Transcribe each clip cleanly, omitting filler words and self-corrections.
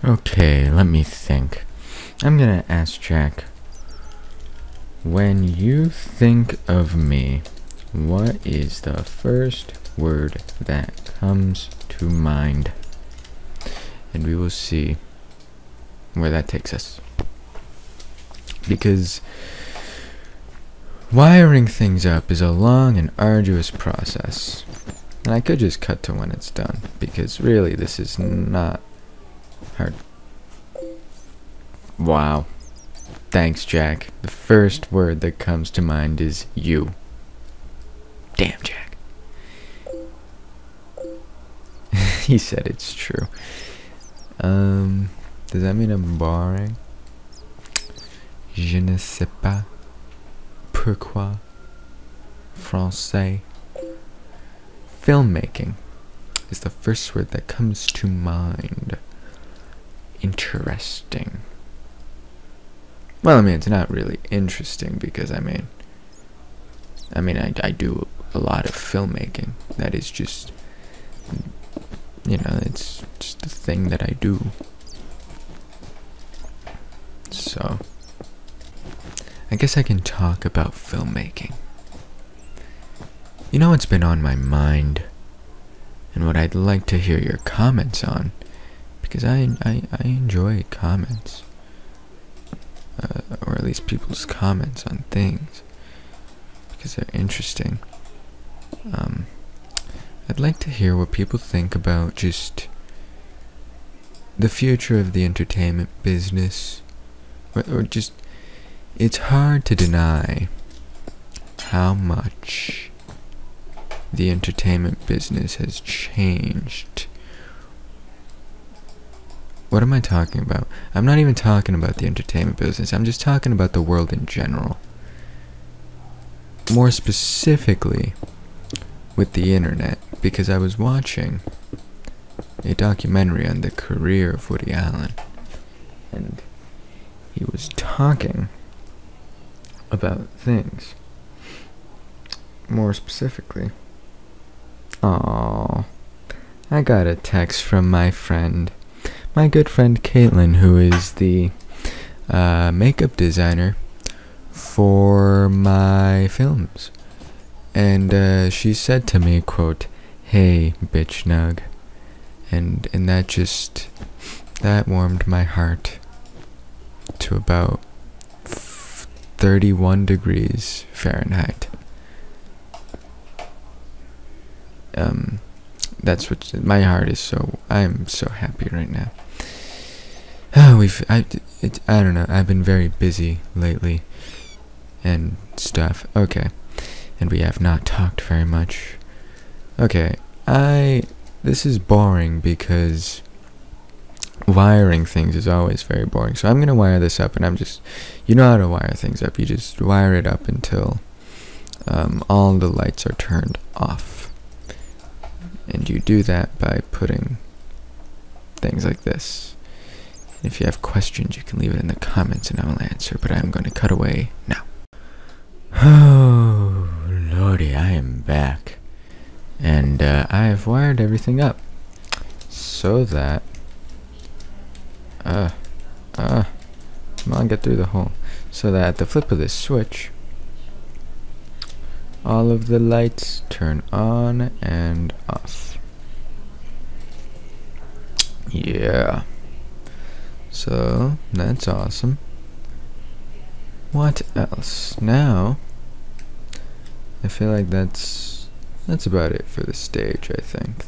Okay, let me think. I'm gonna ask Jack, when you think of me, what is the first word that comes to mind? And we will see where that takes us. Because wiring things up is a long and arduous process. And I could just cut to when it's done, because really this is not hard. Wow. Thanks, Jack. The first word that comes to mind is you. Damn, Jack. He said it's true. Does that mean I'm boring? Je ne sais pas pourquoi. Français. Filmmaking is the first word that comes to mind. Interesting. Well, I mean, it's not really interesting because I do a lot of filmmaking. That is just, it's just the thing that I do. So, I guess I can talk about filmmaking. You know what's been on my mind, and what I'd like to hear your comments on, because I enjoy comments, or at least people's comments on things, because they're interesting. I'd like to hear what people think about just the future of the entertainment business, or just, it's hard to deny how much the entertainment business has changed. What am I talking about? I'm not even talking about the entertainment business. I'm just talking about the world in general. More specifically, with the internet, because I was watching a documentary on the career of Woody Allen, and he was talking about things. More specifically, I got a text from my good friend Caitlin, who is the makeup designer for my films. And she said to me, quote, "Hey, bitch nug." And that warmed my heart to about 31 degrees Fahrenheit. That's what my heart is. So I'm so happy right now. I don't know. I've been very busy lately and stuff. Okay, and we have not talked very much. Okay, this is boring because wiring things is always very boring. So I'm gonna wire this up, and you know how to wire things up. You just wire it up until all the lights are turned off. And you do that by putting things like this. And if you have questions, you can leave it in the comments and I will answer, but I'm going to cut away now. Oh, lordy, I am back. And I have wired everything up so that come on, get through the hole. So that at the flip of this switch, all of the lights turn on and off. Yeah. So, that's awesome. What else? Now, I feel like that's about it for the stage, I think.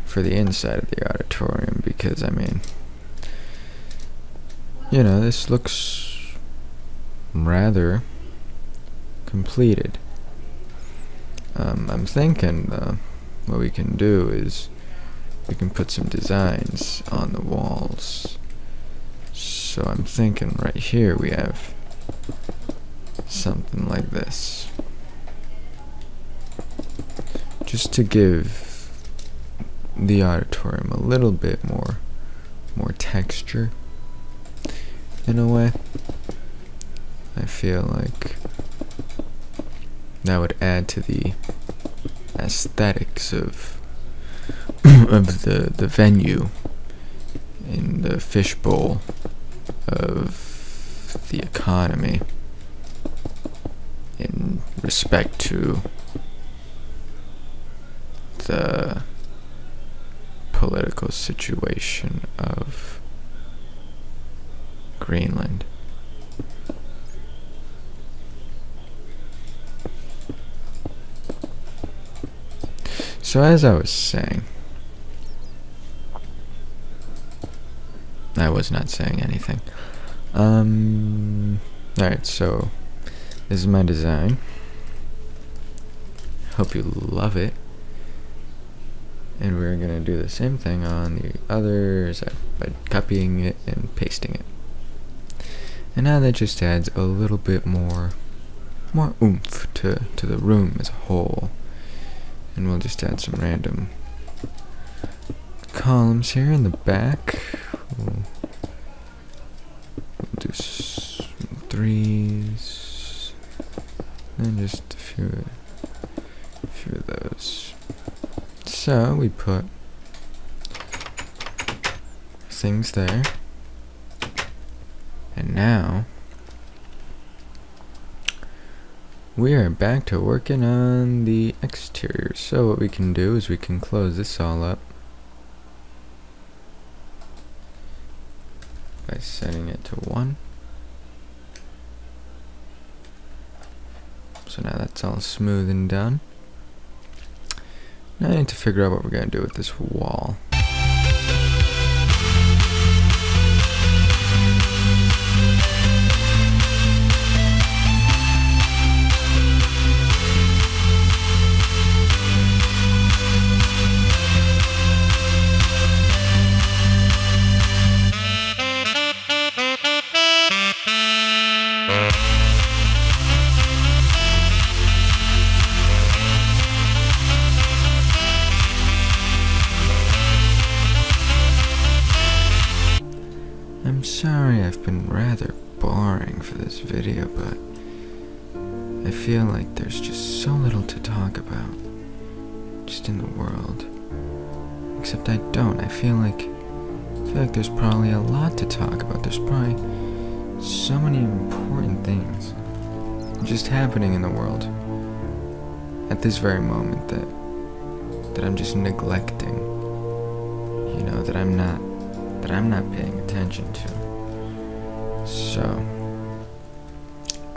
For the inside of the auditorium, because, this looks rather completed. I'm thinking what we can do is we can put some designs on the walls. So I'm thinking right here we have something like this, just to give the auditorium a little bit more texture in a way. I feel like that would add to the aesthetics of of the venue in the fishbowl of the economy in respect to the political situation of Greenland. So as I was saying, I was not saying anything. Alright, so this is my design. Hope you love it. And we're gonna do the same thing on the other side by copying it and pasting it. And now that just adds a little bit more oomph to the room as a whole. And we'll just add some random columns here in the back. We'll do some threes, and just a few of those. So we put things there, and now we are back to working on the exterior. So what we can do is we can close this all up by setting it to 1. So now that's all smooth and done. Now I need to figure out what we're going to do with this wall. I'm sorry I've been rather boring for this video, but I feel like there's just so little to talk about just in the world. Except I don't. I feel like there's probably a lot to talk about. There's probably so many important things just happening in the world at this very moment that I'm just neglecting. You know, that I'm not paying attention to. So,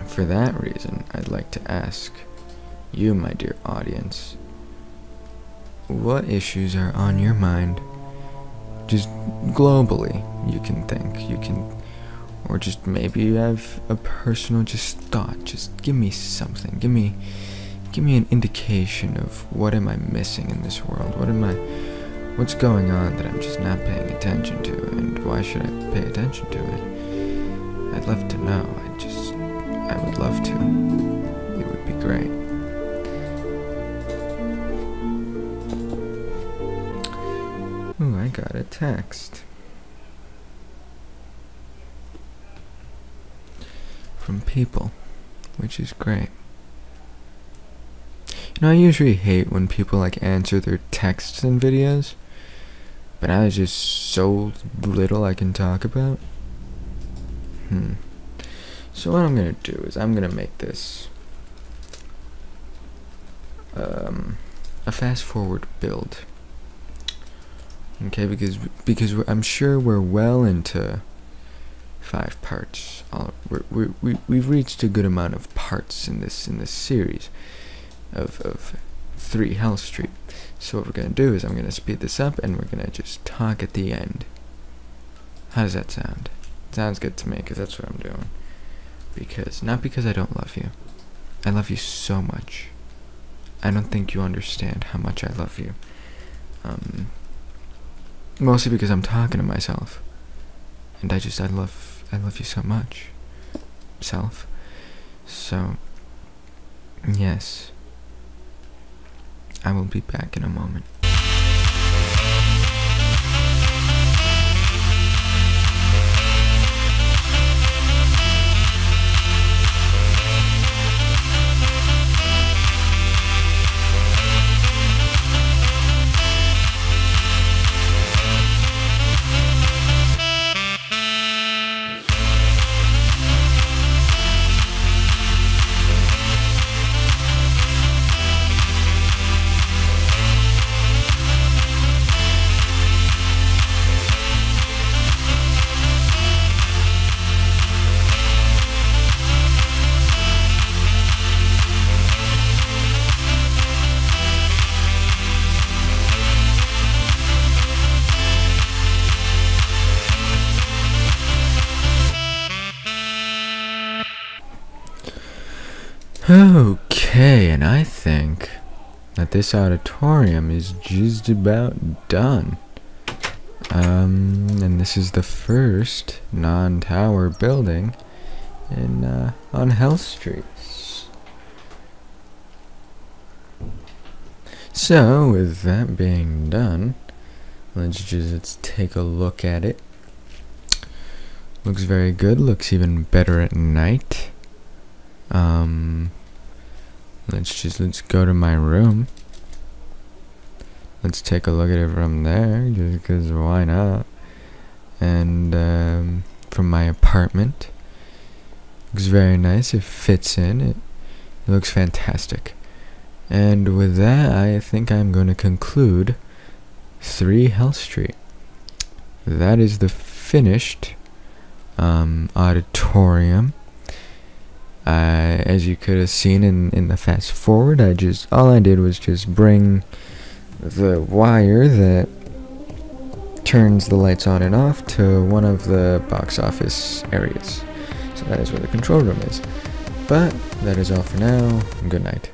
for that reason, I'd like to ask you, my dear audience, what issues are on your mind? Just globally, you can think, or just maybe you have a personal just thought. Just give me something. Give me an indication of what am I missing in this world? What's going on that I'm just not paying attention to, and why should I pay attention to it? I'd love to know. I would love to. It would be great. Ooh, I got a text from people, which is great. You know, I usually hate when people answer their texts in videos, but now there's just so little I can talk about. So what I'm gonna do is I'm gonna make this a fast forward build. Okay, because I'm sure we're well into 5 parts. We've reached a good amount of parts in this series of 3 Hell Street. So what we're gonna do is I'm gonna speed this up, and we're gonna just talk at the end. How does that sound? Sounds good to me, because that's what I'm doing. Not because I don't love you. I love you so much. I don't think you understand how much I love you. Mostly because I'm talking to myself, and I love you so much, self. So yes, I will be back in a moment. Okay, and I think that this auditorium is just about done. And this is the first non-tower building in on Health Street. So, with that being done, let's take a look at it. Looks very good, looks even better at night. Let's go to my room. Let's take a look at it from there, just because why not? And from my apartment. Looks very nice, it fits in, it looks fantastic. And with that, I think I'm going to conclude 3 Health Street. That is the finished auditorium. As you could have seen in the fast forward, all I did was just bring the wire that turns the lights on and off to one of the box office areas. So that is where the control room is. But that is all for now. Good night.